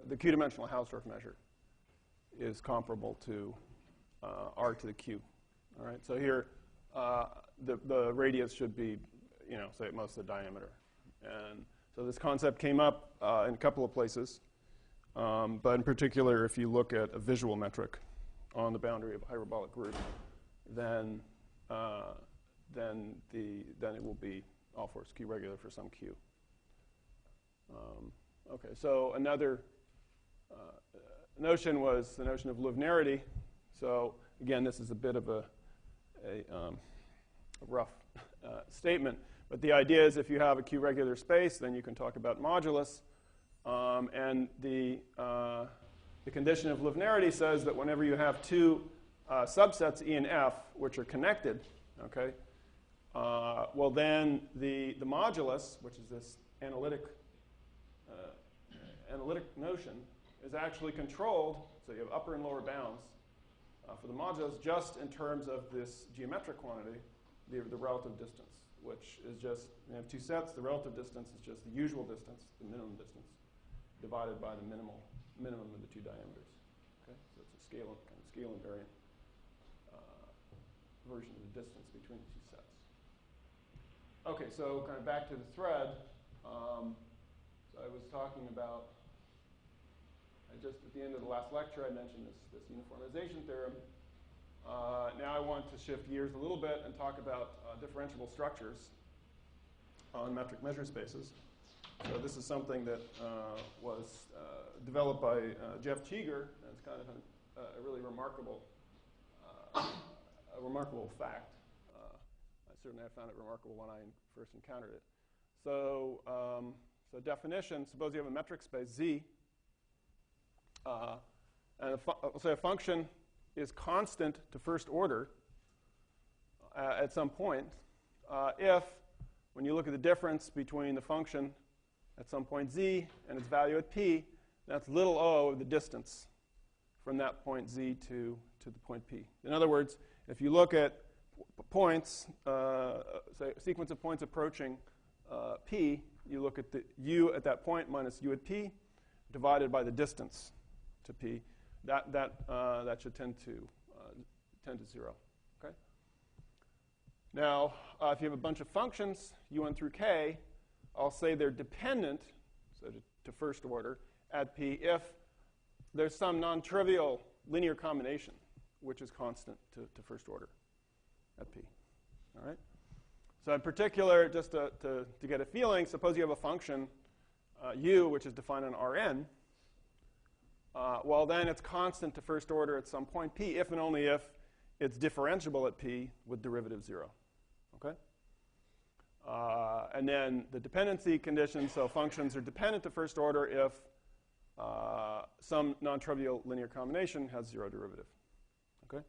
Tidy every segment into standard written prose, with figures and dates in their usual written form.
the q-dimensional Hausdorff measure is comparable to r to the q. All right, so here the radius should be, say at most the diameter. And so this concept came up in a couple of places, but in particular, if you look at a visual metric on the boundary of a hyperbolic group, then it will be all force q regular for some q. Okay, so another notion was the notion of linearity. So again, this is a bit of a rough statement, but the idea is if you have a q regular space, then you can talk about modulus, and the condition of linearity says that whenever you have two subsets E and F which are connected, okay, well then the modulus, which is this analytic notion, is actually controlled. So you have upper and lower bounds for the modulus just in terms of this geometric quantity, the relative distance, which is just, you have two sets. The relative distance is just the usual distance, the minimum distance, divided by the minimum of the two diameters. Okay, so it's a scale invariant version of the distance between the two sets. Okay, so kind of back to the thread. So I was talking about, just at the end of the last lecture, I mentioned this uniformization theorem. Now I want to shift gears a little bit and talk about differentiable structures on metric measure spaces. So this is something that was developed by Jeff Cheeger, and it's kind of a really remarkable fact. I certainly found it remarkable when I first encountered it. So, so definition: suppose you have a metric space Z, and let's say a function is constant to first order at some point if, when you look at the difference between the function at some point Z and its value at P, that's little o of the distance from that point Z to the point P. In other words, if you look at points, say a sequence of points approaching P, you look at the u at that point minus u at P divided by the distance to P. That should tend to 0. Okay. Now, if you have a bunch of functions, u1 through k, I'll say they're dependent, so to first order, at P if there's some non-trivial linear combination which is constant to first order at P. All right. So in particular, just to get a feeling, suppose you have a function u which is defined on Rn. Well, then it's constant to first order at some point P if and only if it's differentiable at P with derivative 0. Okay? And then the dependency condition, so functions are dependent to first order if some non-trivial linear combination has 0 derivative. Okay?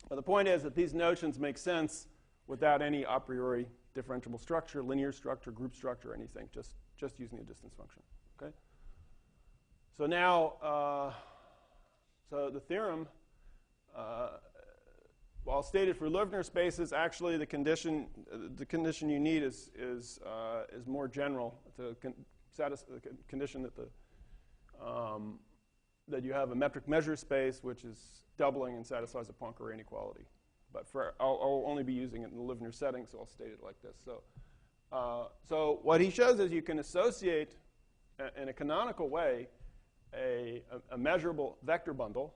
Well, the point is that these notions make sense without any a priori differentiable structure, linear structure, group structure, anything, just using a distance function. Okay? So now, so the theorem, while stated for Loevner spaces, actually the condition you need is more general. It's a condition that you have a metric measure space which is doubling and satisfies a Poincare inequality. But I'll only be using it in the Loevner setting, so I'll state it like this. So what he shows is you can associate in a canonical way a measurable vector bundle.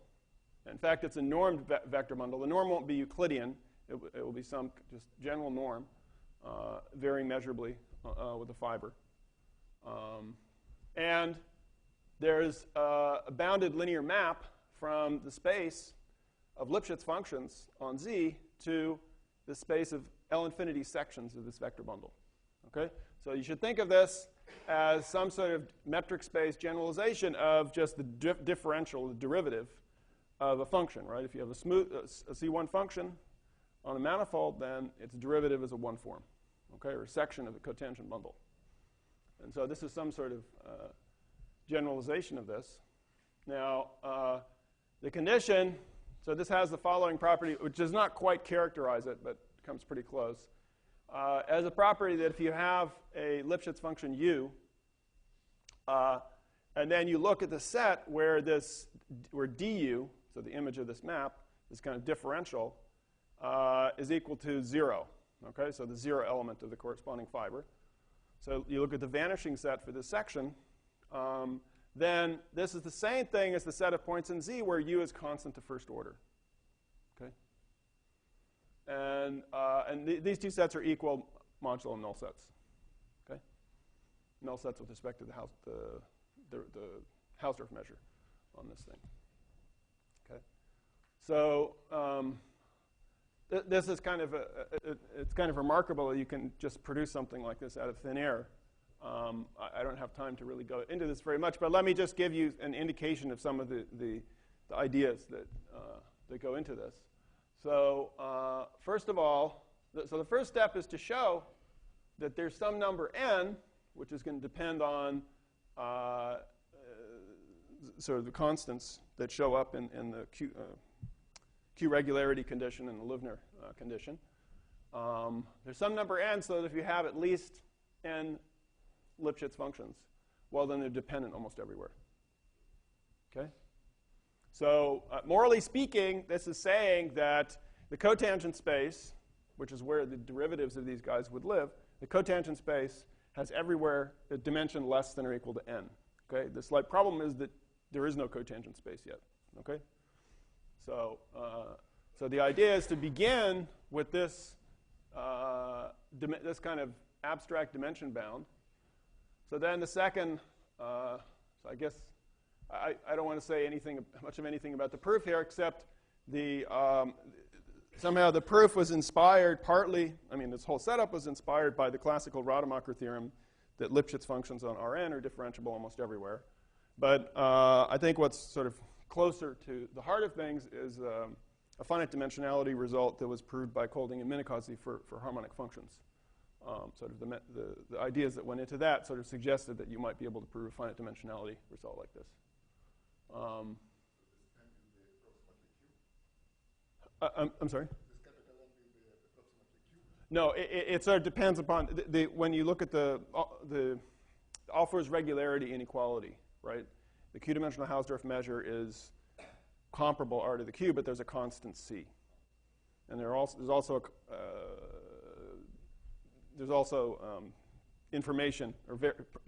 In fact, it's a normed vector bundle. The norm won't be Euclidean. It will be some just general norm, varying measurably with a fiber. And there's a bounded linear map from the space of Lipschitz functions on Z to the space of L infinity sections of this vector bundle. Okay? So you should think of this as some sort of metric space generalization of just the differential, the derivative of a function, right? If you have a C1 function on a manifold, then its derivative is a one form, okay, or a section of the cotangent bundle. And so this is some sort of generalization of this. Now, the condition, so this has the following property, which does not quite characterize it, but comes pretty close. As a property that if you have a Lipschitz function u, And then you look at the set where du, so the image of this map, this kind of differential, is equal to 0. Okay, so the 0 element of the corresponding fiber. So you look at the vanishing set for this section. Then this is the same thing as the set of points in Z where u is constant to first order. Okay, and these two sets are equal modulo null sets. Okay, null sets with respect to the Hausdorff measure on this thing. Okay, so this is kind of it's kind of remarkable that you can just produce something like this out of thin air. I don't have time to really go into this very much, but let me just give you an indication of some of the ideas that go into this. So first of all, so the first step is to show that there's some number n, which is going to depend on sort of the constants that show up in the Q regularity condition and the Löwner condition. There's some number n, so that if you have at least n Lipschitz functions, well, then they're dependent almost everywhere. Okay? So morally speaking, this is saying that the cotangent space, which is where the derivatives of these guys would live, the cotangent space has everywhere a dimension less than or equal to n. Okay? The slight problem is that there is no cotangent space yet. Okay? So, so the idea is to begin with this, this kind of abstract dimension bound. So then the second, so I guess I don't want to say much of anything about the proof here, except somehow the proof was inspired partly, I mean, this whole setup was inspired by the classical Rademacher theorem that Lipschitz functions on Rn are differentiable almost everywhere. But I think what's sort of closer to the heart of things is a finite dimensionality result that was proved by Kolding and Minikazzi for harmonic functions. Sort of the ideas that went into that sort of suggested that you might be able to prove a finite dimensionality result like this. I'm sorry? No, it sort of depends upon when you look at the Alfors regularity inequality, right? The Q-dimensional Hausdorff measure is comparable R to the Q, but there's a constant C, and there's also information or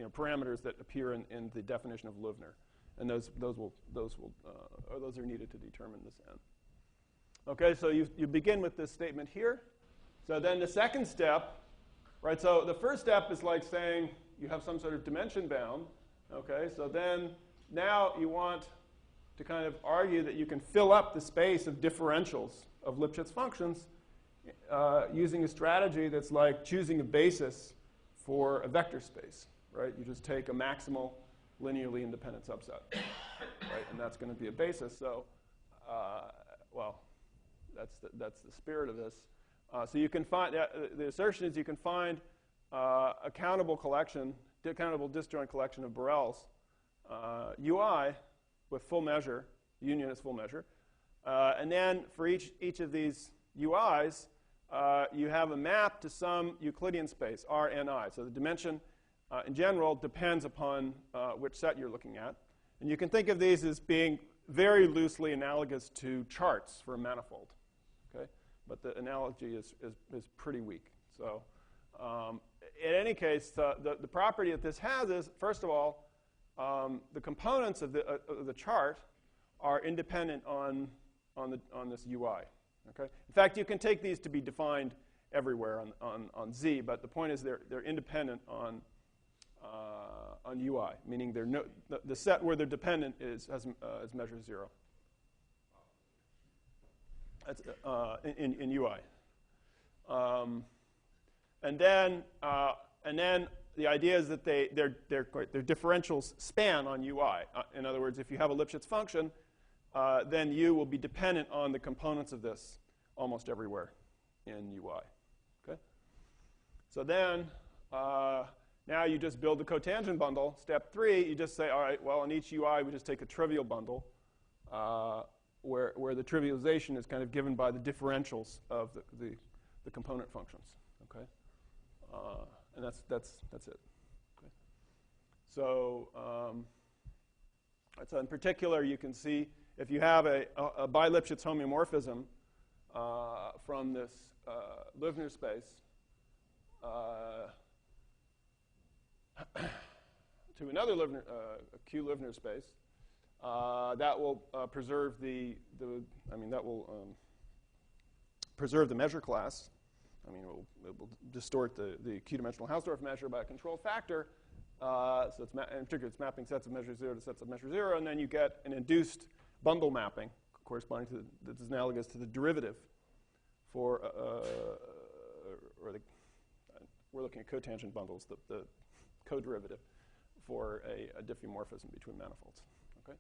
parameters that appear in the definition of Löwner, and those are needed to determine this n. Okay, so you begin with this statement here. So then the second step, right? So the first step is like saying you have some sort of dimension bound. Okay, so then now you want to kind of argue that you can fill up the space of differentials of Lipschitz functions using a strategy that's like choosing a basis for a vector space, right? You just take a maximal linearly independent subset, right? And that's going to be a basis. So, well, that's the spirit of this. So you can find the assertion is you can find a countable disjoint collection of Borels UI with full measure, union is full measure, and then for each of these UIs, you have a map to some Euclidean space, Rni. So the dimension, in general, depends upon which set you're looking at. And you can think of these as being very loosely analogous to charts for a manifold. Okay? But the analogy is pretty weak. So in any case, the property that this has is, first of all, the components of the chart are independent on this UI. Okay? In fact, you can take these to be defined everywhere on Z, but the point is they're independent on UI, meaning the set where they're dependent is measure 0. That's in UI. And then the idea is that their differentials span on UI. In other words, if you have a Lipschitz function, then U will be dependent on the components of this almost everywhere in UI. Okay? So then, now you just build the cotangent bundle. Step 3, you just say, all right, well, in each UI, we just take a trivial bundle where the trivialization is kind of given by the differentials of the component functions. Okay? And that's it. Okay? So So in particular, you can see if you have a bi-Lipschitz homeomorphism from this Löwner space to another Löwner, Q Löwner space, that will preserve preserve the measure class. I mean, it will distort the Q-dimensional Hausdorff measure by a control factor. So it's in particular, it's mapping sets of measure 0 to sets of measure 0, and then you get an induced bundle mapping corresponding to that's analogous to the derivative for, we're looking at cotangent bundles, the co-derivative for a diffeomorphism between manifolds. Okay,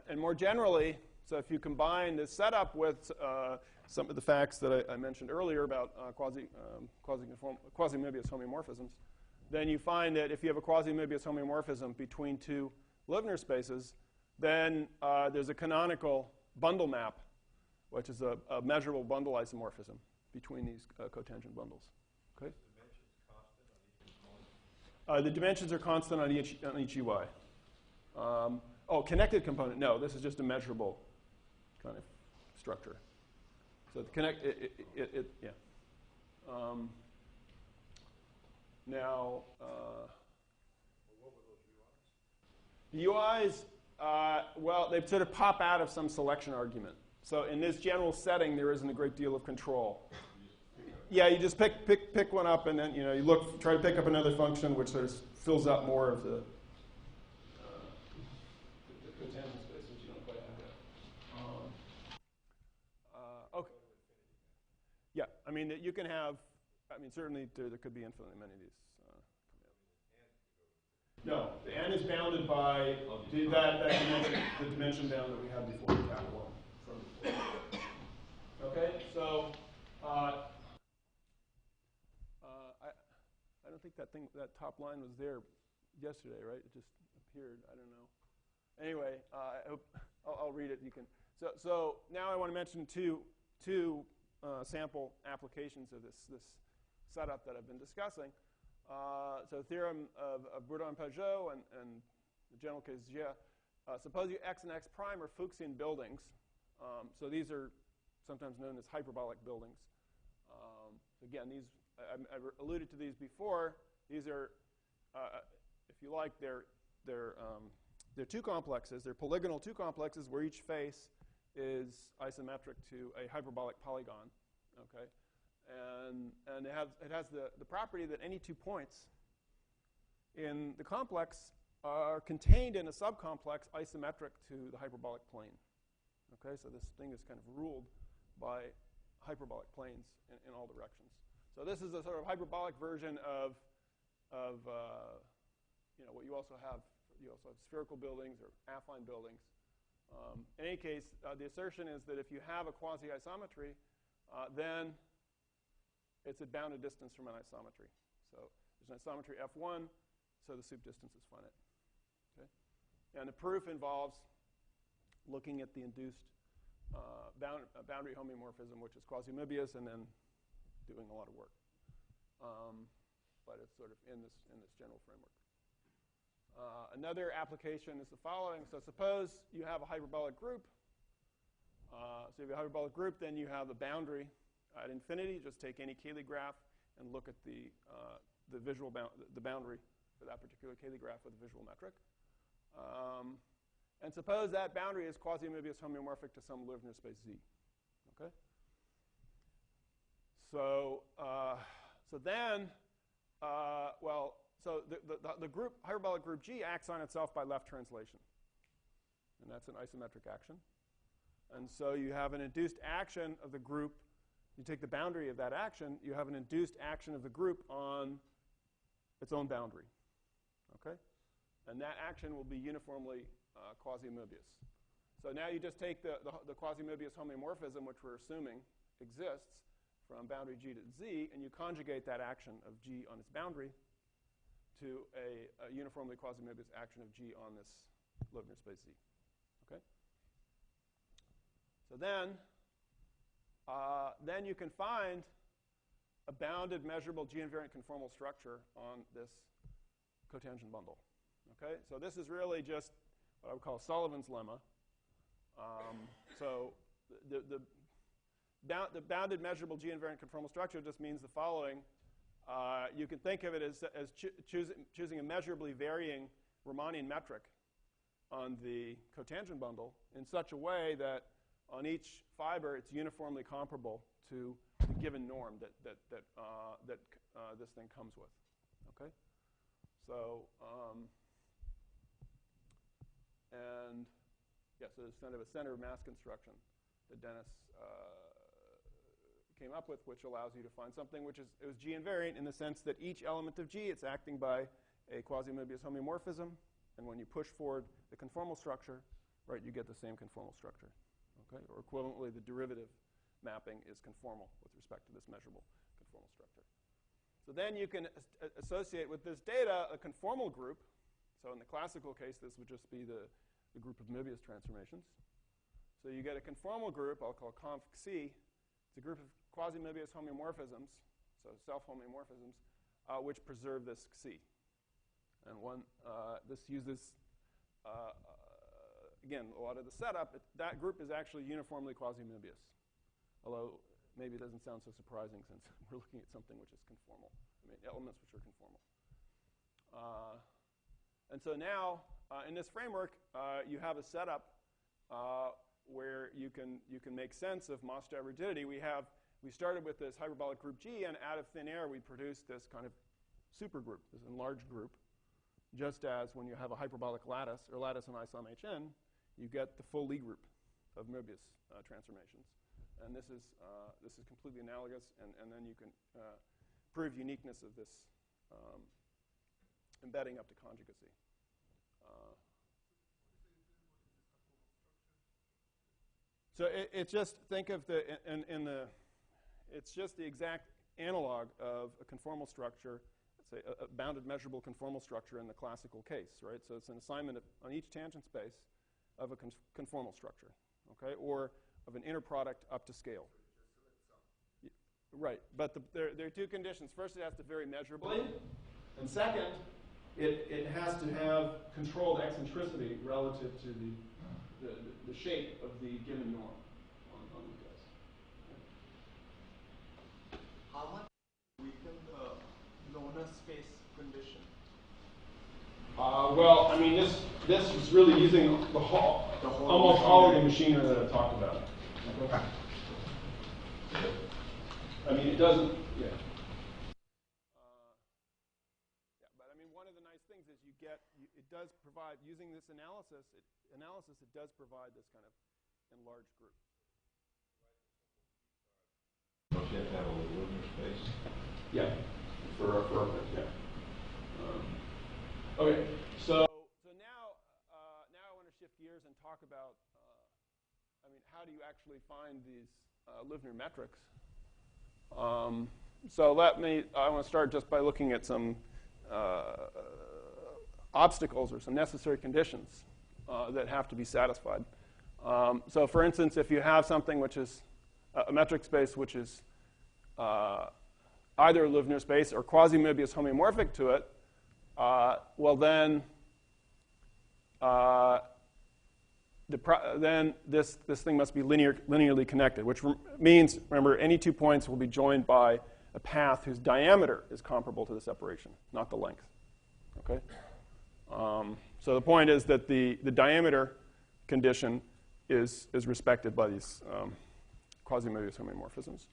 and more generally, so if you combine this setup with some of the facts that I mentioned earlier about quasi-Möbius homeomorphisms, then you find that if you have a quasi-Möbius homeomorphism between two Löwner spaces, then there's a canonical bundle map, which is a measurable bundle isomorphism between these cotangent bundles. Okay. The dimensions are constant on each UI. Connected component. No, this is just a measurable kind of structure. So the connect, yeah. Now, what were those UIs? The UIs, well, they sort of pop out of some selection argument. So in this general setting, there isn't a great deal of control. Yeah, you just pick one up, and then you try to pick up another function which sort of fills up more of the cotangent space, which you don't quite have yet. Okay. Yeah, I mean you can have. I mean certainly there could be infinitely many of these. No, the n is bounded by that dimension, the dimension bound that we had before, capital N. From before. Okay, so I don't think that top line was there yesterday, right? It just appeared. I don't know. Anyway, I'll read it. You can. So now I want to mention two sample applications of this setup that I've been discussing. So theorem of Bourdon-Pajot and the general case G. Suppose you x and x prime are Fuchsian buildings. So these are sometimes known as hyperbolic buildings. Again, these I've alluded to these before. These are, if you like, they're two complexes. They're polygonal two complexes where each face is isometric to a hyperbolic polygon. Okay. And it has the property that any 2 points in the complex are contained in a subcomplex isometric to the hyperbolic plane. Okay, so this thing is kind of ruled by hyperbolic planes in all directions. So this is a sort of hyperbolic version of what you also have. You also have spherical buildings or affine buildings. In any case, the assertion is that if you have a quasi-isometry, then it's at bounded distance from an isometry. So there's an isometry F1, so the sup distance is finite. Okay? And the proof involves looking at the induced boundary homeomorphism, which is quasi-Möbius, and then doing a lot of work. But it's sort of in this general framework. Another application is the following. So suppose you have a hyperbolic group. So if you have a hyperbolic group, then you have a boundary at infinity. Just take any Cayley graph and look at the visual the boundary for that particular Cayley graph with a visual metric. And suppose that boundary is quasi-Möbius homeomorphic to some Löwner space Z. Okay. So then the group hyperbolic group G acts on itself by left translation, and that's an isometric action. And so you have an induced action of the group. You take the boundary of that action. You have an induced action of the group on its own boundary. Okay, and that action will be uniformly quasi-Möbius. So now you just take the quasi-Möbius homeomorphism, which we're assuming exists from boundary G to Z, and you conjugate that action of G on its boundary to a uniformly quasi-Möbius action of G on this Löwner space Z. Okay. So then you can find a bounded measurable G-invariant conformal structure on this cotangent bundle. Okay. So this is really just what I would call Sullivan's lemma. So the bounded measurable G-invariant conformal structure just means the following. You can think of it as choosing a measurably varying Riemannian metric on the cotangent bundle in such a way that on each fiber it's uniformly comparable to the given norm that this thing comes with. Okay, so and yeah, so there's kind of a center of mass construction that Dennis came up with, which allows you to find something which is G invariant in the sense that each element of G, it's acting by a quasi-Möbius homeomorphism, and when you push forward the conformal structure, right, you get the same conformal structure. Okay, or equivalently, the derivative mapping is conformal with respect to this measurable conformal structure. So then you can associate with this data a conformal group. So in the classical case, this would just be the group of Möbius transformations. So you get a conformal group, I'll call conf C. It's a group of quasi-Möbius homeomorphisms, so self-homeomorphisms, which preserve this C. And this uses, again, a lot of the setup. That group is actually uniformly quasi-Möbius, although maybe it doesn't sound so surprising since we're looking at something which is conformal. I mean, elements which are conformal. And so now, in this framework, you have a setup where you can make sense of Mostow rigidity. We started with this hyperbolic group G, and out of thin air, we produced this kind of supergroup, this enlarged group. Just as when you have a hyperbolic lattice, or lattice in isom Hn, you get the full Lie group of Möbius transformations. And this is completely analogous, and then you can prove uniqueness of this embedding up to conjugacy. So it's just, think of it's just the exact analog of a conformal structure, let's say a bounded measurable conformal structure in the classical case, right? So it's an assignment on each tangent space of a conformal structure, okay, or of an inner product up to scale. Right, but there are two conditions. First, it has to vary measurably, and second, it has to have controlled eccentricity relative to the shape of the given norm on the disk. How much weaken the loner space condition? Well, I mean, this is really using almost all of the machinery that I've talked about. Okay. I mean, it doesn't, yeah. But I mean, one of the nice things is it does provide, using this analysis, it does provide this kind of enlarged group. Don't you have to have a linear space? Yeah, for yeah. Okay, so now I want to shift gears and talk about, I mean, how do you actually find these linear metrics? So I want to start just by looking at some obstacles or some necessary conditions that have to be satisfied. So for instance, if you have something which is a metric space which is either a linear space or quasi-Möbius homeomorphic to it, well then then this thing must be linearly connected, which means, remember, any 2 points will be joined by a path whose diameter is comparable to the separation, not the length. Okay? So the point is that the diameter condition is respected by these quasi-Möbius homeomorphisms.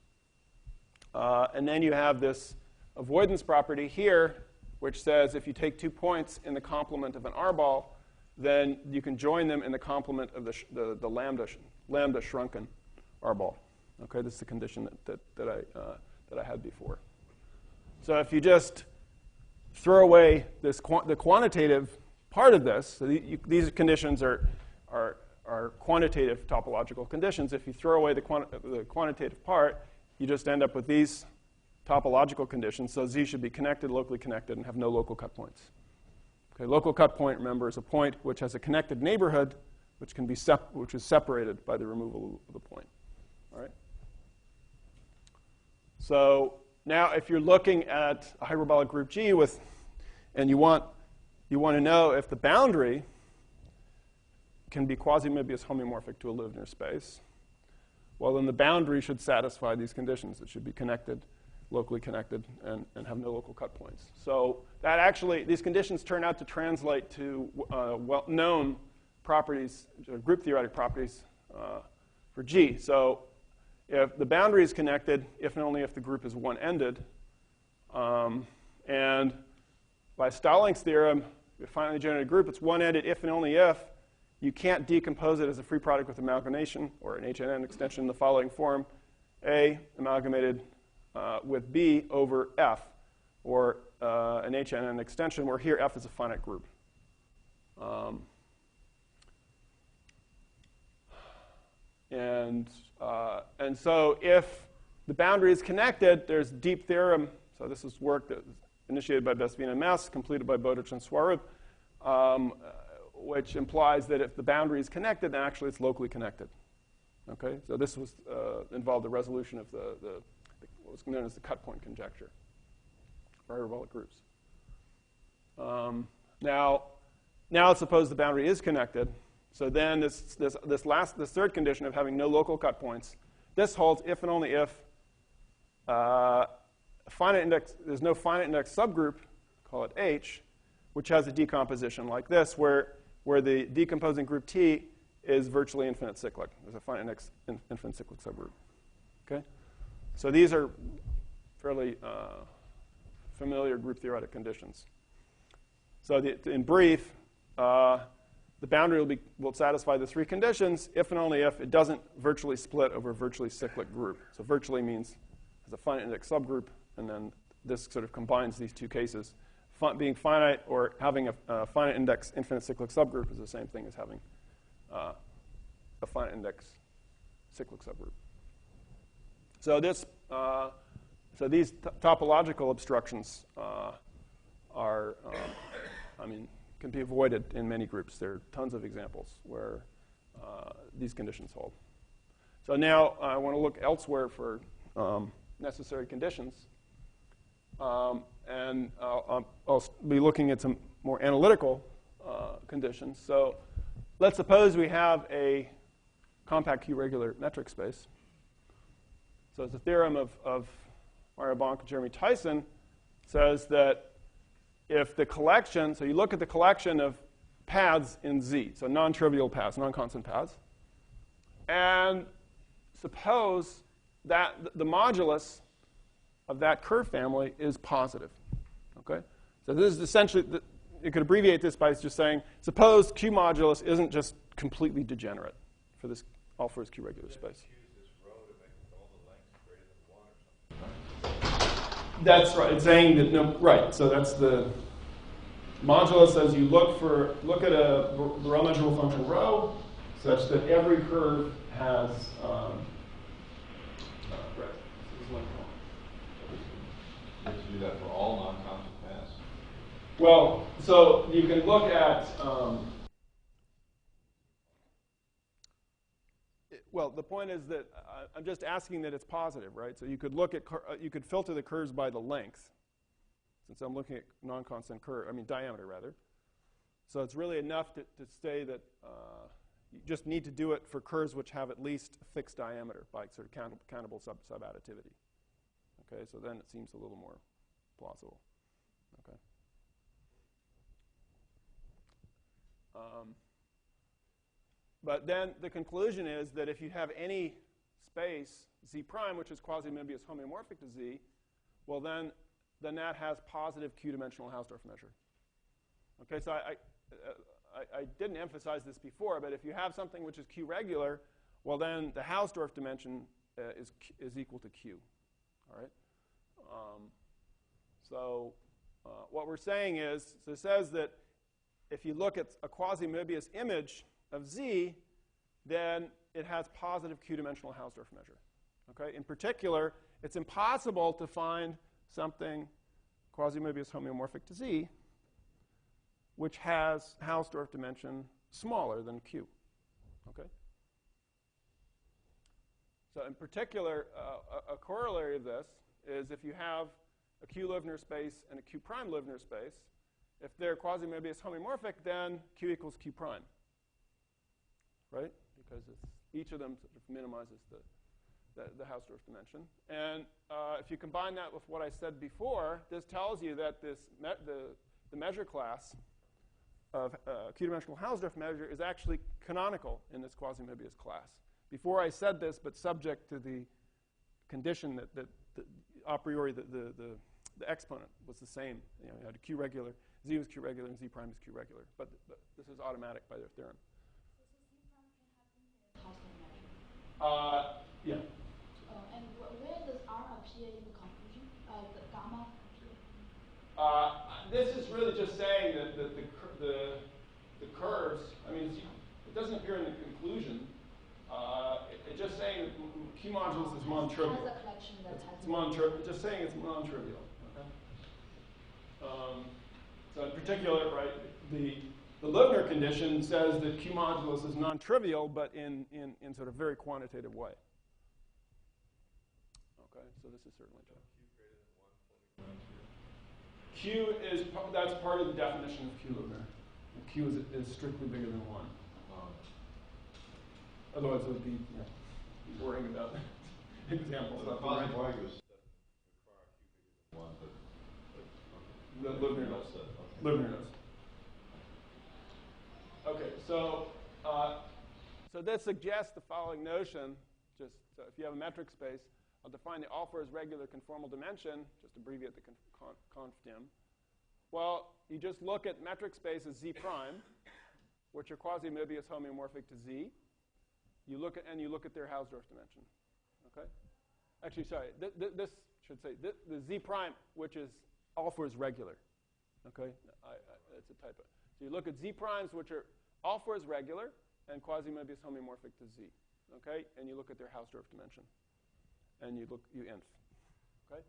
And then you have this avoidance property here, which says if you take 2 points in the complement of an R-ball, then you can join them in the complement of the lambda shrunken R-ball. Okay, this is the condition that I had before. So if you just throw away the quantitative part of this, so these conditions are quantitative topological conditions. If you throw away the quantitative part, you just end up with these topological conditions. So Z should be connected, locally connected, and have no local cut points. Okay, local cut point, remember, is a point which has a connected neighborhood, which can be which is separated by the removal of the point. All right. So now, if you're looking at a hyperbolic group G and you want to know if the boundary can be quasi-Möbius homeomorphic to a Löwner space, well, then the boundary should satisfy these conditions. It should be connected, locally connected, and have no local cut points. So that actually, these conditions turn out to translate to well-known properties, group theoretic properties for G. So if the boundary is connected, if and only if the group is one-ended, and by Stalling's theorem, if you find a generated group, it's one-ended if and only if you can't decompose it as a free product with amalgamation or an HNN extension in the following form: A amalgamated with B over F, or an HNN extension where here F is a finite group. And so if the boundary is connected, there's deep theorem. So this is work that was initiated by Besvin and Mess, completed by Bowditch and Swarup, which implies that if the boundary is connected, then actually it's locally connected. Okay, so this was involved the resolution of what was known as the cut point conjecture for hyperbolic groups. Now let's suppose the boundary is connected. So then this third condition of having no local cut points, this holds if and only if there's no finite index subgroup, call it H, which has a decomposition like this, where the decomposing group T is virtually infinite cyclic. There's a finite index infinite cyclic subgroup. Okay, so these are fairly familiar group theoretic conditions. So in brief, the boundary will satisfy the three conditions if and only if it doesn't virtually split over a virtually cyclic group. So virtually means has a finite index subgroup, and then this sort of combines these two cases. Being finite or having a finite index infinite cyclic subgroup is the same thing as having a finite index cyclic subgroup. So these topological obstructions can be avoided in many groups. There are tons of examples where these conditions hold. So now I want to look elsewhere for necessary conditions. And I'll be looking at some more analytical conditions. So let's suppose we have a compact Q-regular metric space. So it's a theorem of Mario Bonk and Jeremy Tyson says that if the collection, so you look at the collection of paths in Z, so non-trivial paths, non-constant paths, and suppose that the modulus of that curve family is positive. Okay? So this is essentially, you could abbreviate this by just saying, suppose Q modulus isn't just completely degenerate for this all first Q regular space. That's right. It's saying that no, right. So that's the modulus as you look at a Rho measurable function rho, such that every curve has right. This is one point. You have to do that for all non-constant paths. Well, so you can look at. Well, the point is that I'm just asking that it's positive, right? So you could look at you could filter the curves by the length, since I'm looking at non-constant diameter rather. So it's really enough to say that you just need to do it for curves which have at least a fixed diameter by sort of countable subadditivity. Okay, so then it seems a little more plausible. Okay. But then the conclusion is that if you have any space Z prime, which is quasi-Möbius homeomorphic to Z, well then that has positive Q-dimensional Hausdorff measure. Okay, so I didn't emphasize this before, but if you have something which is Q-regular, well then the Hausdorff dimension is equal to Q. All right. So what we're saying is, so it says that if you look at a quasi-Möbius image of Z, then it has positive Q-dimensional Hausdorff measure. Okay? In particular, it's impossible to find something quasi-Möbius homeomorphic to Z which has Hausdorff dimension smaller than Q. Okay? So in particular, a corollary of this is if you have a Q Löwner space and a Q prime Löwner space, if they're quasi-Möbius homeomorphic, then Q equals Q prime. right? Because each of them sort of minimizes the Hausdorff dimension. And if you combine that with what I said before, this tells you that the measure class of Q-dimensional Hausdorff measure is actually canonical in this quasi-Möbius class. Before I said this, but subject to the condition that a priori the exponent was the same. You had a Q regular, Z was Q regular, and Z prime is Q regular. But this is automatic by their theorem. So Z prime can happen in the Hausdorff measure? Yeah. And where does R appear in the conclusion? The gamma appear? This is really just saying that the curves, I mean, it doesn't appear in the conclusion. It's just saying that Q modulus is non-trivial. Has a collection that has It's just saying it's non-trivial. Okay. So in particular, right, the Loebner condition says that Q modulus is non-trivial, but in sort of very quantitative way. Okay, so this is certainly true. Q is that's part of the definition of Q Loebner. Q is strictly bigger than 1. Otherwise, it would be worrying about examples. The quasi-Möbius doesn't require Q bigger than 1, but Loebner knows. Loebner knows. Okay, so this suggests the following notion. Just if you have a metric space, I'll define the alpha as regular conformal dimension. Just abbreviate the conf dim. Well, you just look at metric spaces Z prime, which are quasi-Möbius homeomorphic to Z. You look at their Hausdorff dimension. Okay. Actually, sorry. This should say the Z prime, which is alpha is regular. Okay. It's a typo. So you look at Z primes, which are alpha is regular and quasi-Möbius homeomorphic to Z. Okay. And you look at their Hausdorff dimension, and you inf. Okay.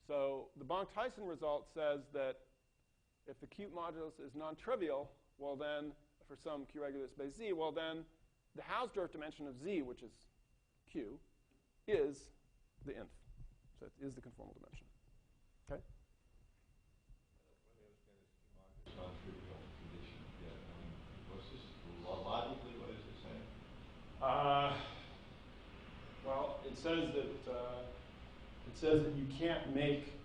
So the Bonk-Tyson result says that if the Q modulus is non-trivial, well then, for some Q regular space Z, well then, the Hausdorff dimension of Z, which is Q, is the inf. So it is the conformal dimension. Okay? Let me understand this non-trivial condition. Yeah, I mean, what's this logically? What is it saying? Well, it says that you can't make.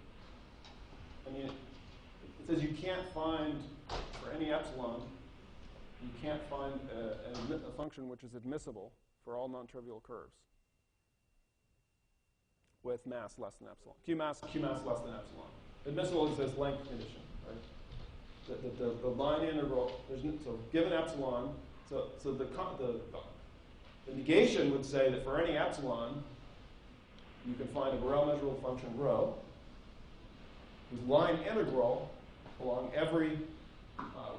I mean, it says you can't find for any epsilon. You can't find a function which is admissible for all non-trivial curves with mass less than epsilon. Q mass less than epsilon. Admissible is this length condition, right? The line integral. So given epsilon, so the negation would say that for any epsilon, you can find a Borel measurable function rho whose line integral along every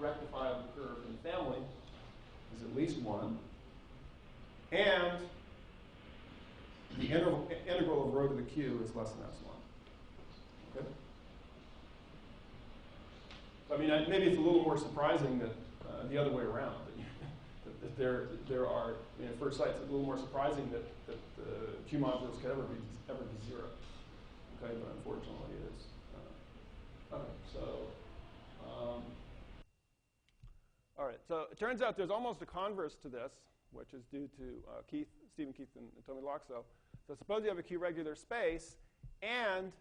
rectifiable curve in the family is at least 1, and the integral of rho to the q is less than epsilon. Okay? So, I mean, maybe it's a little more surprising that the other way around. That there are, I mean, at first sight, it's a little more surprising that the Q modulus could ever be 0. Okay, but unfortunately it is. Okay, so all right. So it turns out there's almost a converse to this, which is due to Stephen Keith and Tommy Loxo. So suppose you have a Q regular space, and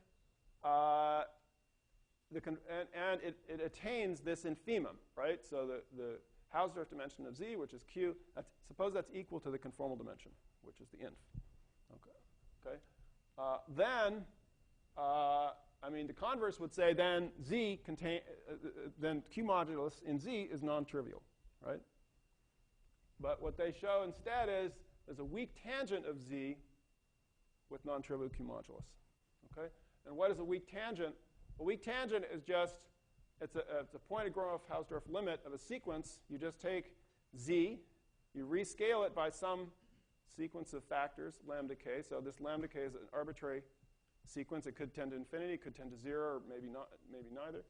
it attains this infimum, right? So the Hausdorff dimension of Z, which is Q, suppose that's equal to the conformal dimension, which is the inf. Okay. I mean, the converse would say then then Q modulus in Z is non-trivial, right? But what they show instead is there's a weak tangent of Z with non-trivial Q modulus. Okay. And what is a weak tangent? A weak tangent is just it's a pointed Gromov-Hausdorff limit of a sequence. You just take Z, you rescale it by some sequence of factors, lambda k. So this lambda k is an arbitrary sequence. It could tend to infinity, could tend to 0, or maybe not, maybe neither.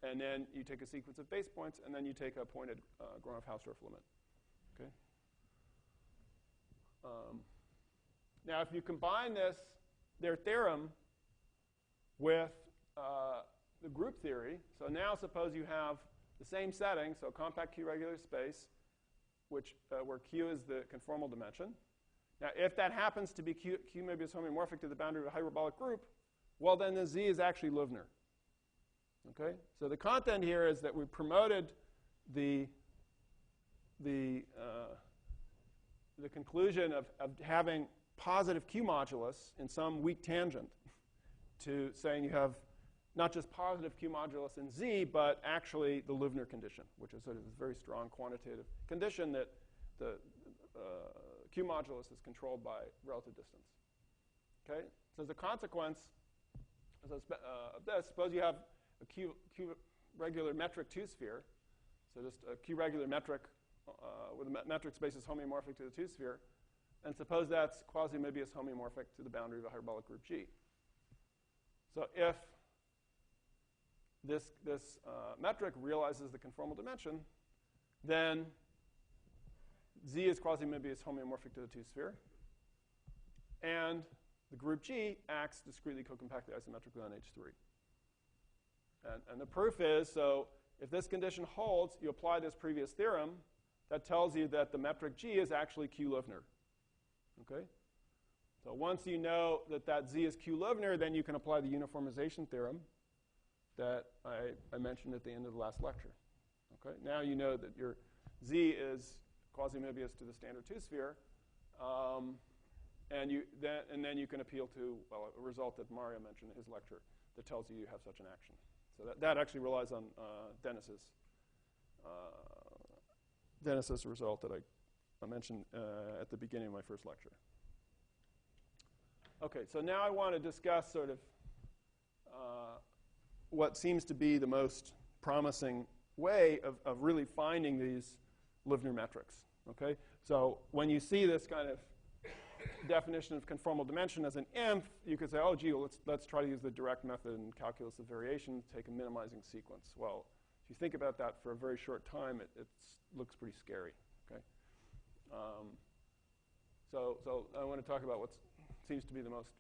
And then you take a sequence of base points, and then you take a pointed Gromov-Hausdorff limit. Okay. Now, if you combine their theorem with the group theory, so now suppose you have the same setting, so compact Q regular space, where Q is the conformal dimension. Now, if that happens to be Q maybe is homeomorphic to the boundary of a hyperbolic group, well, then the Z is actually Löwner. Okay? So the content here is that we promoted the conclusion of having positive Q modulus in some weak tangent to saying you have not just positive Q modulus in Z, but actually the Löwner condition, which is sort of this very strong quantitative condition that the Q modulus is controlled by relative distance. Okay? So as a consequence of this, suppose you have a Q regular metric two-sphere, so just a Q regular metric with a metric space is homeomorphic to the two-sphere, and suppose that's quasi-Möbius homeomorphic to the boundary of a hyperbolic group G. So if this metric realizes the conformal dimension, then Z is quasi-Möbius homeomorphic to the two-sphere, and the group G acts discretely co-compactly isometrically on H3. And the proof is, so if this condition holds, you apply this previous theorem, that tells you that the metric G is actually Q Löwner. Okay? So once you know that that Z is Q Löwner, then you can apply the uniformization theorem that I mentioned at the end of the last lecture. Okay? Now you know that your Z is quasi-Möbius to the standard two-sphere, and then you can appeal to, well, a result that Mario mentioned in his lecture that tells you you have such an action. So that actually relies on Dennis's result that I mentioned at the beginning of my first lecture. Okay, so now I want to discuss sort of what seems to be the most promising way of really finding these Löwner metrics. Okay, so when you see this kind of definition of conformal dimension as an inf, you could say, oh, gee, well, let's try to use the direct method in calculus of variation, take a minimizing sequence. Well, if you think about that for a very short time, it looks pretty scary. Okay, so I want to talk about what seems to be the most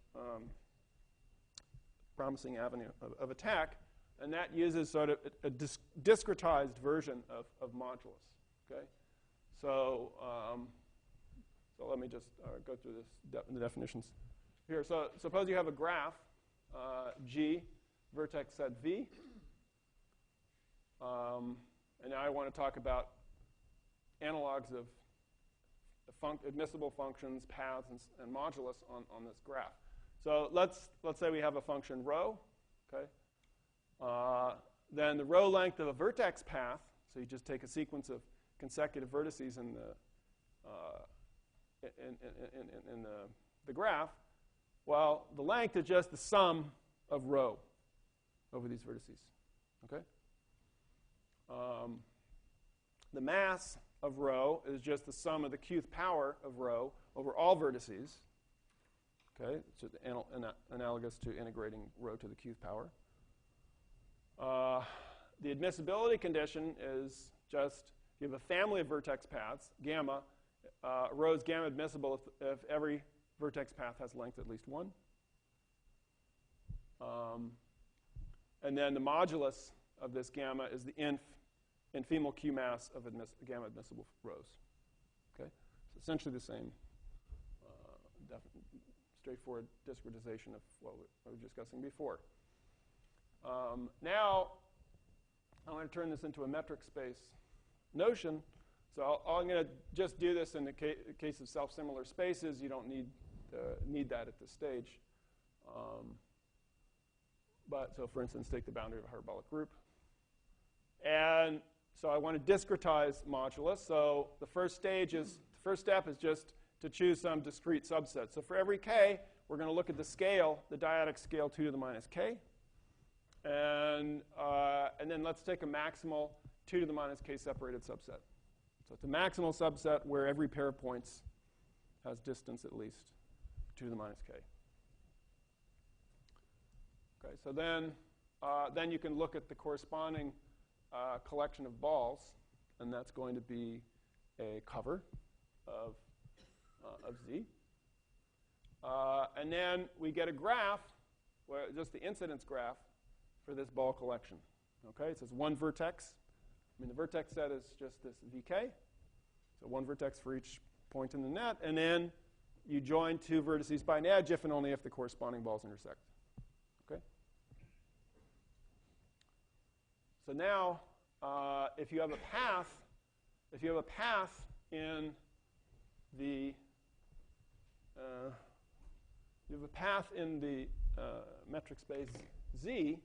promising avenue of attack, and that uses sort of a discretized version of modulus. Okay, so let me just go through the definitions here. So suppose you have a graph, G, vertex set V. And now I want to talk about analogs of admissible functions, paths, and modulus on this graph. So let's say we have a function rho. Okay. Then the row length of a vertex path, so you just take a sequence of consecutive vertices in the graph. Well, the length is just the sum of rho over these vertices. Okay. The mass of rho is just the sum of the qth power of rho over all vertices. Okay, so analogous to integrating rho to the qth power. The admissibility condition is just you have a family of vertex paths, gamma. Rho is gamma admissible if every vertex path has length at least 1. And then the modulus of this gamma is the infemal Q mass of gamma admissible rows. Okay, so essentially the same straightforward discretization of what we were discussing before. Now I want to turn this into a metric space notion. So I'm going to just do this in the case of self-similar spaces. You don't need that at this stage. But so, for instance, take the boundary of a hyperbolic group. And so I want to discretize modulus. So the first step is just to choose some discrete subset. So for every k, we're going to look at the scale, the dyadic scale 2 to the minus k. And then let's take a maximal 2 to the minus k separated subset. So it's a maximal subset where every pair of points has distance at least 2 to the minus k. Okay, so then you can look at the corresponding collection of balls, and that's going to be a cover of Z. And then we get a graph, just the incidence graph for this ball collection. Okay, it says one vertex. I mean, the vertex set is just this VK. So one vertex for each point in the net, and then you join two vertices by an edge if and only if the corresponding balls intersect. Okay? So now, if you have a path in the metric space Z,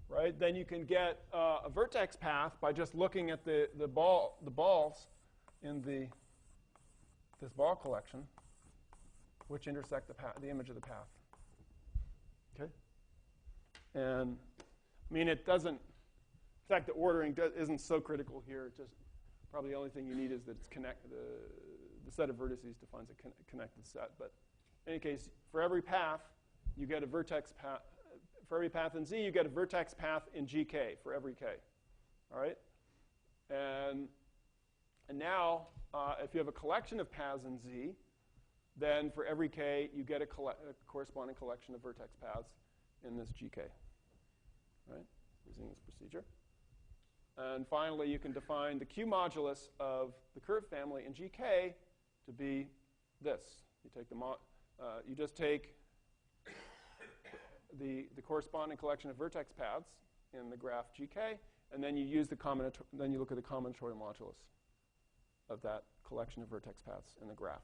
right? Then you can get a vertex path by just looking at the balls in this ball collection, which intersect the image of the path. Okay. And I mean, it doesn't. In fact, the ordering isn't so critical here. It's just probably the only thing you need is that it's the set of vertices defines a connected set. But in any case, for every path, you get a vertex path. For every path in Z, you get a vertex path in GK for every K. All right? And now, if you have a collection of paths in Z, then for every K, you get a corresponding collection of vertex paths in this GK. Right? Using this procedure. And finally, you can define the Q modulus of the curve family in GK to be this. You take you just take the corresponding collection of vertex paths in the graph GK, and then you use then you look at the combinatorial modulus of that collection of vertex paths in the graph.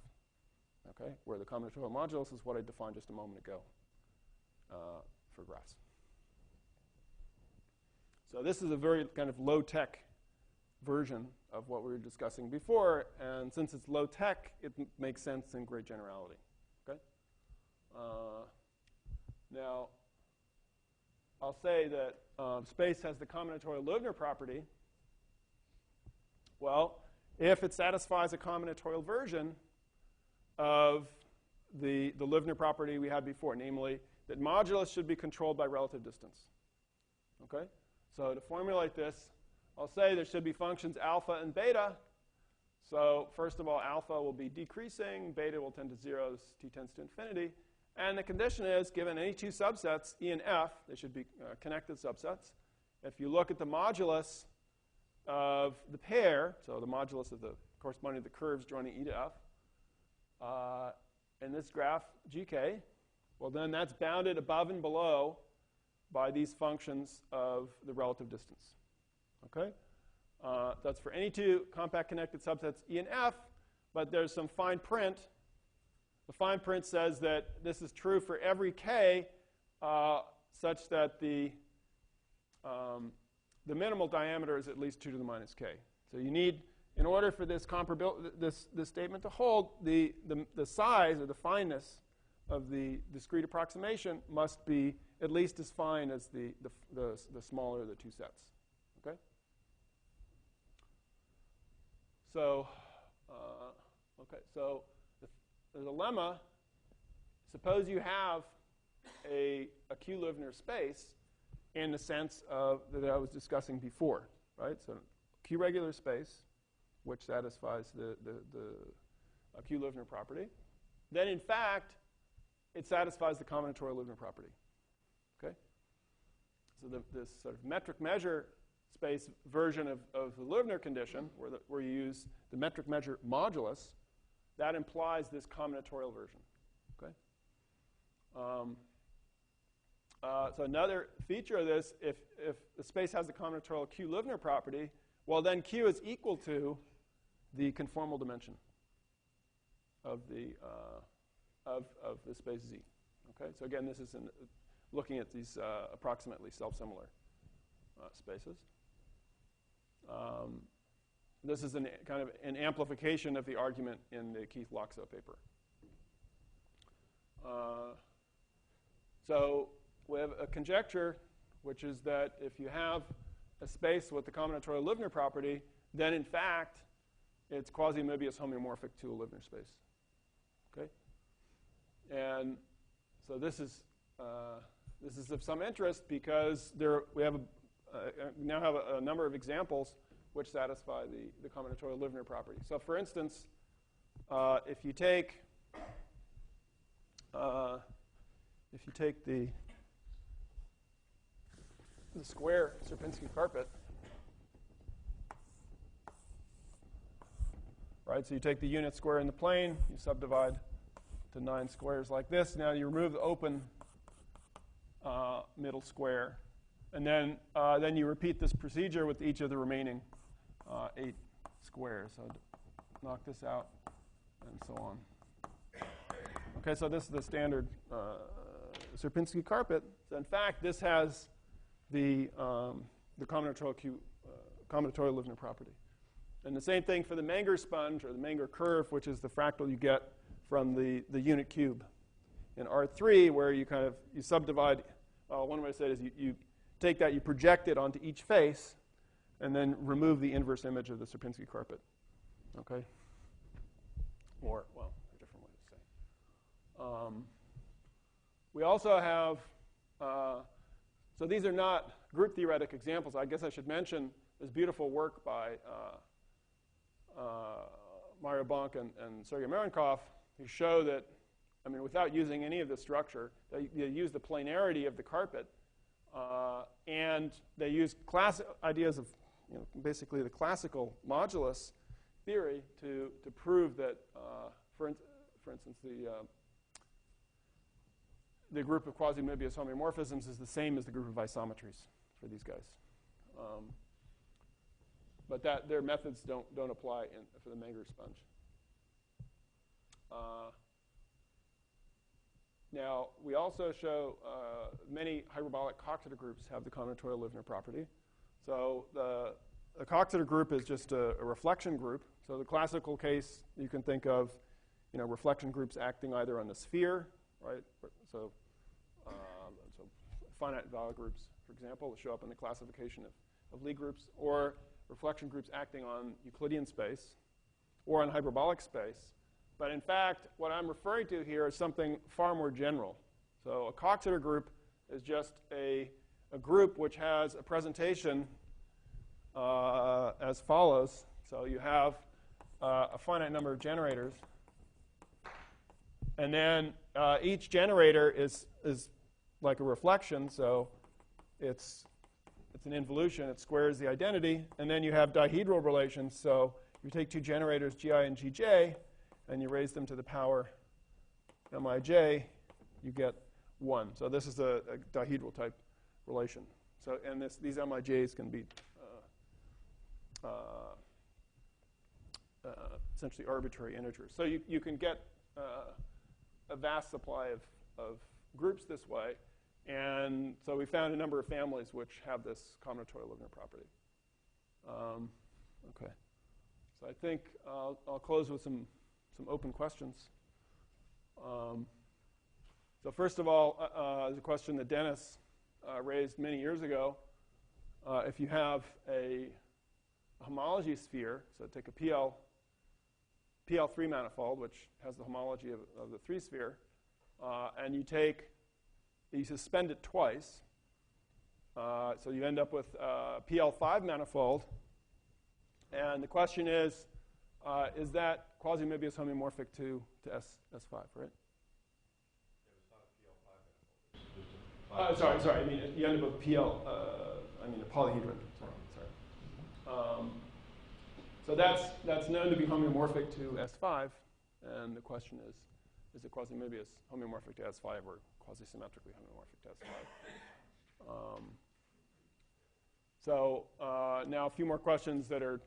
Okay, where the combinatorial modulus is what I defined just a moment ago for graphs. So this is a very kind of low-tech version of what we were discussing before, and since it's low-tech, it makes sense in great generality. Okay. Now, I'll say that space has the combinatorial Löwner property. Well, if it satisfies a combinatorial version of the Löwner property we had before, namely that modulus should be controlled by relative distance. Okay? So to formulate this, I'll say there should be functions alpha and beta. So first of all, alpha will be decreasing, beta will tend to 0 as t tends to infinity. And the condition is, given any two subsets, E and F, they should be connected subsets. If you look at the modulus of the pair, so the modulus of the corresponding to the curves joining E to F, in this graph, GK, well, then that's bounded above and below by these functions of the relative distance. Okay? That's for any two compact connected subsets E and F, but there's some fine print. The fine print says that this is true for every K such that the minimal diameter is at least 2 to the minus K. So you need, in order for this this statement to hold, the size or the fineness of the discrete approximation must be at least as fine as the smaller of the two sets. Okay? So, so the lemma, suppose you have a Q-Löwner space in the sense of that I was discussing before, right? So Q-regular space, which satisfies the Q-Löwner property. Then, in fact, it satisfies the combinatorial Löwner property. Okay? So this sort of metric measure space version of the Löwner condition, where you use the metric measure modulus, that implies this combinatorial version. Okay? So another feature of this, if the space has the combinatorial Q-Löwner property, well, then Q is equal to the conformal dimension of the space Z. Okay? So again, this is looking at these approximately self-similar spaces. This is kind of an amplification of the argument in the Keith-Loxo paper. So we have a conjecture, which is that if you have a space with the combinatorial Löwner property, then in fact it's quasi-Möbius homeomorphic to a Löwner space. Okay? And so this is of some interest because we now have a number of examples which satisfy the combinatorial Löwner property. So for instance, if you take the the square Sierpinski carpet. Right, so you take the unit square in the plane, you subdivide to 9 squares like this. Now you remove the open middle square. And then you repeat this procedure with each of the remaining 8 squares. So knock this out and so on. Okay, so this is the standard Sierpinski carpet. So in fact, this has the combinatorial Lübner property. And the same thing for the Menger sponge or the Menger curve, which is the fractal you get from the unit cube in R3, where you subdivide. One way to say it is you take that, you project it onto each face, and then remove the inverse image of the Sierpinski carpet. Okay? Or, well, a different way to say. We also have, so these are not group theoretic examples. I guess I should mention this beautiful work by Mario Bonk and Sergei Marenkov, who show that, I mean, without using any of the structure, they use the planarity of the carpet, and they use ideas of, basically the classical modulus theory to prove that, for instance, the group of quasi-Möbius homeomorphisms is the same as the group of isometries for these guys. But their methods don't apply for the Menger sponge. Now, we also show many hyperbolic Coxeter groups have the combinatorial Lübner property. So the Coxeter group is just a reflection group. So the classical case, you can think of, reflection groups acting either on the sphere, right? So finite vowel groups, for example, show up in the classification of Lie groups, or reflection groups acting on Euclidean space or on hyperbolic space. But in fact, what I'm referring to here is something far more general. So a Coxeter group is just a group which has a presentation as follows. So you have a finite number of generators. And then each generator is like a reflection. So it's an involution. It squares the identity. And then you have dihedral relations. So you take 2 generators, Gi and Gj, and you raise them to the power Mij, you get 1. So this is a dihedral type relation. So, and these Mijs can be essentially arbitrary integers. So you can get a vast supply of groups this way. And so we found a number of families which have this combinatorial Lübner property. Okay. So I think I'll close with some open questions. So first of all, there's a question that Dennis raised many years ago. If you have a homology sphere, so take a PL3 manifold, which has the homology of the 3 sphere, and you suspend it twice, so you end up with a PL5 manifold, and the question is that quasi-Möbius homeomorphic to S5, right? Sorry. I mean, you end up with a polyhedron. Sorry. So that's known to be homeomorphic to S5, and the question is it quasi-Möbius homeomorphic to S5 or quasi-symmetrically homeomorphic to S5? So now a few more questions that are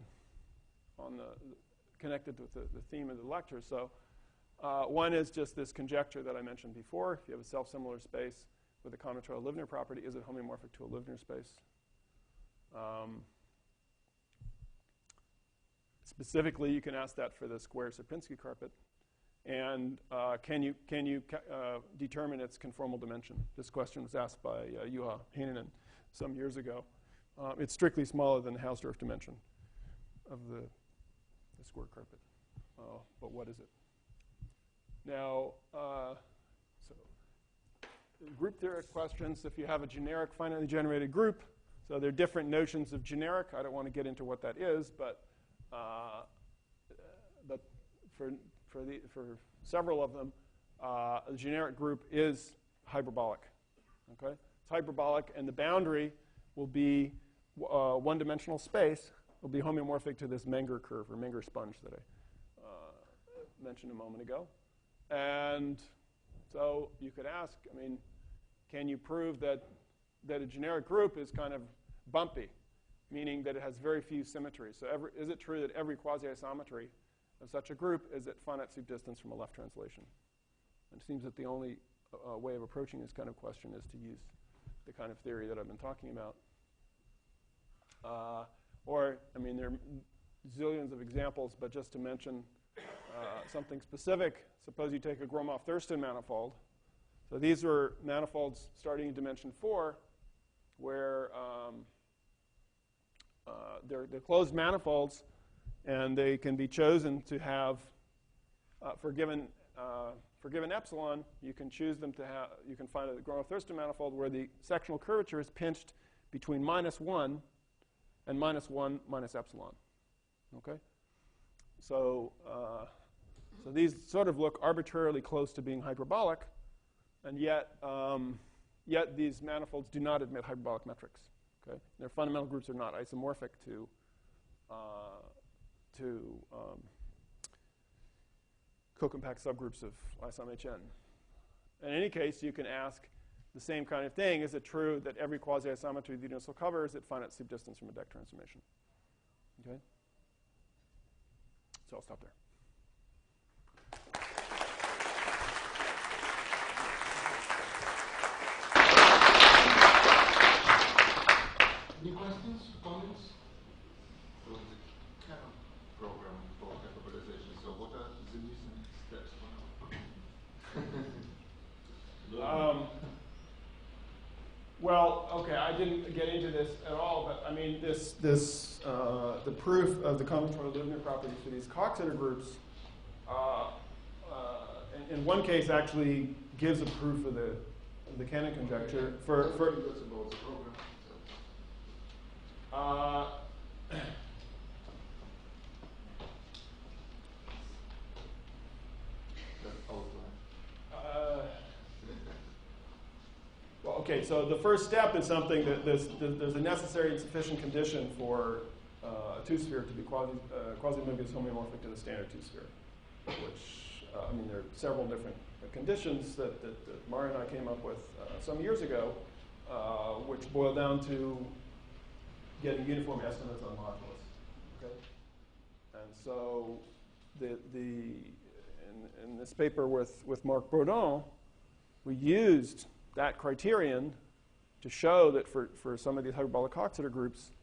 connected with the theme of the lecture. So one is just this conjecture that I mentioned before. If you have a self-similar space with a combinatorial Lübner property, is it homeomorphic to a Lübner space? Specifically, you can ask that for the square Sierpinski carpet. And can you determine its conformal dimension? This question was asked by Juha Heinonen some years ago. It's strictly smaller than the Hausdorff dimension of the square carpet. But what is it? Now, so group theoretic questions. If you have a generic finitely generated group, so there are different notions of generic. I don't want to get into what that is, but for several of them, the generic group is hyperbolic. Okay, it's hyperbolic, and the boundary will be one-dimensional space will be homeomorphic to this Menger curve or Menger sponge that I mentioned a moment ago. And so you could ask, I mean, can you prove that a generic group is kind of bumpy, meaning that it has very few symmetries? So is it true that every quasi-isometry of such a group is at finite soup distance from a left translation? And it seems that the only way of approaching this kind of question is to use the kind of theory that I've been talking about. Or, I mean, there are zillions of examples, but just to mention something specific, suppose you take a Gromov-Thurston manifold. So these were manifolds starting in dimension 4, where they're closed manifolds, and they can be chosen to have, for given epsilon, you can choose them to have, you can find a Gromov-Thurston manifold where the sectional curvature is pinched between -1 and -1 minus epsilon. Okay? So these sort of look arbitrarily close to being hyperbolic, and yet these manifolds do not admit hyperbolic metrics. Okay? Their fundamental groups are not isomorphic to co-compact subgroups of isom Hn. In any case, you can ask the same kind of thing. Is it true that every quasi-isometry the universal cover is at finite soup distance from a deck transformation? Okay? So I'll stop there. Any questions, comments? So the Canon program for hyperbolization. So what are the missing steps for now? Well, okay, I didn't get into this at all, but I mean, the proof of the combinatorial Lübner properties for these Cox groups, in one case, actually gives a proof of the Cannon conjecture for well, okay, so the first step is something that there's a necessary and sufficient condition for a two-sphere to be quasi-Möbius homeomorphic to the standard two-sphere, which, I mean, there are several different conditions that Mari and I came up with some years ago, which boil down to getting uniform estimates on modulus. Okay? And so in this paper with Marc Baudon, we used that criterion to show that for some of these hyperbolic Coxeter groups,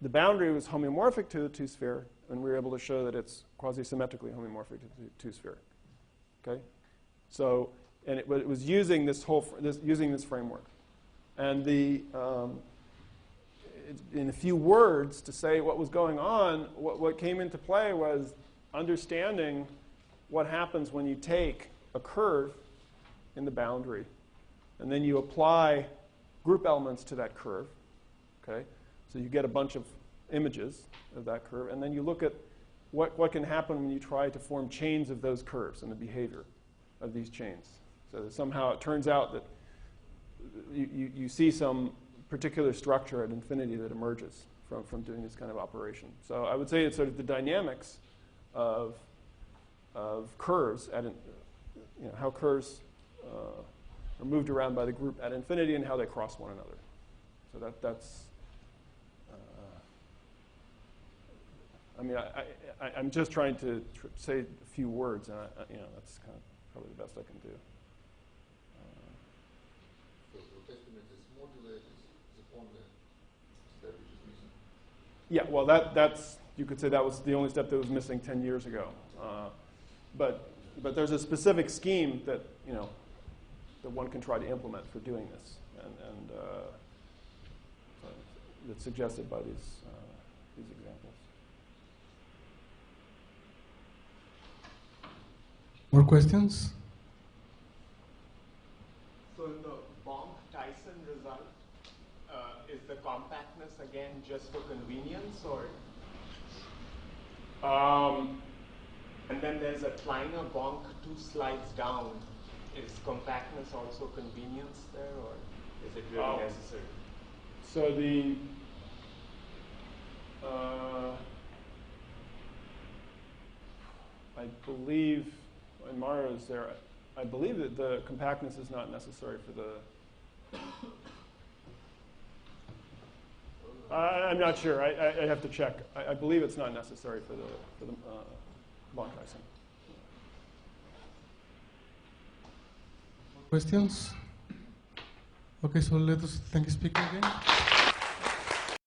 the boundary was homeomorphic to the two-sphere, and we were able to show that it's quasi-symmetrically homeomorphic to the two-sphere. Okay? So, and it was using this framework. And in a few words, to say what was going on, what came into play was understanding what happens when you take a curve in the boundary, and then you apply group elements to that curve. Okay? So you get a bunch of images of that curve, and then you look at what can happen when you try to form chains of those curves and the behavior of these chains. So that somehow it turns out that you see some particular structure at infinity that emerges from doing this kind of operation. So I would say it's sort of the dynamics of curves how curves are moved around by the group at infinity and how they cross one another. So that's I mean, I'm just trying to say a few words, and that's kind of probably the best I can do. So the estimate is modulate is only step which is missing. Yeah, well, that's you could say that was the only step that was missing 10 years ago. But there's a specific scheme that that one can try to implement for doing this, and that's suggested by these examples. More questions? So in the Bonk-Tyson result, is the compactness again just for convenience, or? And then there's a Kleiner Bonk 2 slides down. Is compactness also convenience there, or is it really necessary? So the I believe, and Mario's there, I believe that the compactness is not necessary for the. I'm not sure. I have to check. I believe it's not necessary for the Bonk-Tyson. Questions? Okay, so let us thank the speaker again.